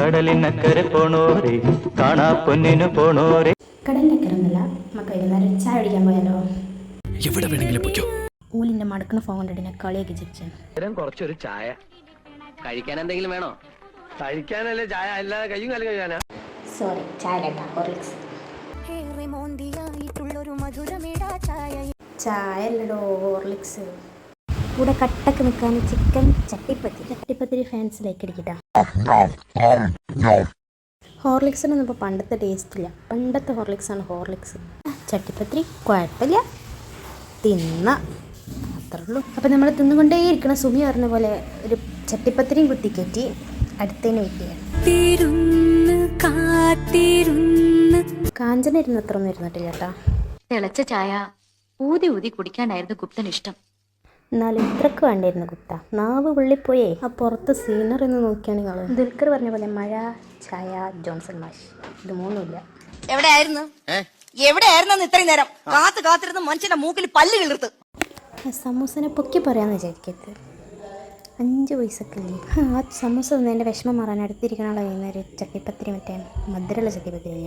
കടലിനക്കരെ പോണോരെ കാണാ പൊന്നിനു പോണോരെ. കടലിനക്കരൊന്നുമില്ല, നമുക്ക് വൈകുന്നേരം ചായ അടിക്കാൻ പോയാലോ? എവിടെ വേണമെങ്കിലും പൊയ്ക്കോ. ഊലിൻ്റെ മടക്കണ ഫോൺ കണ്ടിട്ട് കളിയാക്കി ചിരിച്ചു. കുറച്ചൊരു ചായ കഴിക്കാൻ എന്തെങ്കിലും വേണോ? കഴിക്കാനല്ലേ ചായ, അല്ലാതെ കയ്യും കാലും കഴിയാനാ? സോറി, ചായ കേട്ടാ, ഹോർലിക്സ്. ചായ അല്ലടോ, ഹോർലിക്സ്. കൂടെ കട്ടക്ക് നിൽക്കാൻ ചിക്കൻ ചട്ടിപ്പത്തിരി ഫാൻസിലേക്ക് അടിക്കട്ടാ. ഹോർലിക്സിനൊന്നും ഇപ്പോൾ പണ്ടത്തെ ടേസ്റ്റ് ഇല്ല. പണ്ടത്തെ ഹോർലിക്സാണ് ഹോർലിക്സ്. ചട്ടിപ്പത്തിരി കുഴപ്പമില്ല, തിന്ന അത്രേ ഉള്ളൂ. അപ്പം നമ്മൾ തിന്നുകൊണ്ടേയിരിക്കണം. സുമി പറഞ്ഞ പോലെ ഒരു ചട്ടിപ്പത്തിരിയും കുത്തിക്കയറ്റി അടുത്തതിന് വെയിറ്റ് ചെയ്യാം. കാഞ്ചന ഇരുന്ന് അത്ര ഒന്നും ഇരുന്നിട്ടില്ല കേട്ടാ. തിളച്ച ചായ ഊതി ഊതി കുടിക്കാനായിരുന്നു ഗുപ്തന് ഇഷ്ടം. എന്നാലും ഇത്രക്ക് വേണ്ടിയിരുന്നു കുത്ത. നാവ് പുള്ളിപ്പോയേ. ആ പുറത്ത് സീനറി ഒന്ന് നോക്കിയാണെങ്കിൽ ദുൽഖർ പറഞ്ഞ പോലെ മഴ, ചായ, ജോൺസൺ മാഷ്, ഇത് മൂന്നുമില്ല. എവിടെയായിരുന്നു ഇത്രയും നേരം? കാത്തിരുന്ന് മനുഷ്യന്റെ മൂക്കിൽ പല്ല് കിളിർത്ത്. സമൂസനെ പൊക്കി പറയാന്ന് വിചാരിക്കരുത്. 5 പൈസക്കില്ലേ ആ സമൂസ തിന്നതിൻ്റെ വിഷമം മാറാൻ അടുത്തിരിക്കണ വൈകുന്നേരം ചട്ടിപ്പത്തിരി, മറ്റേ മധുരമുള്ള ചട്ടിപ്പത്തിരി,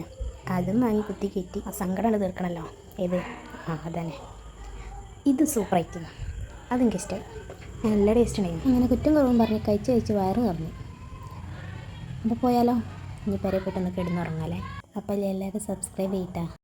അതും വാങ്ങി കുത്തി കയറ്റി ആ സങ്കടമാണ് തീർക്കണമല്ലോ. ഏത് അതന്നെ, ഇത് സൂപ്പറായിട്ടില്ല, അതെനിക്കിഷ്ടമായി, നല്ല ടേസ്റ്റ് ഉണ്ടായി. അങ്ങനെ കുറ്റം കുറവും പറഞ്ഞ് കഴിച്ച് വയറ് നിറഞ്ഞു. അപ്പോൾ പോയാലോ? ഇനി പെരെ പോയിട്ടൊന്ന് കിടന്നുറങ്ങാല്ലേ. അപ്പോൾ എല്ലാവരും സബ്സ്ക്രൈബ് ചെയ്യട്ടാ.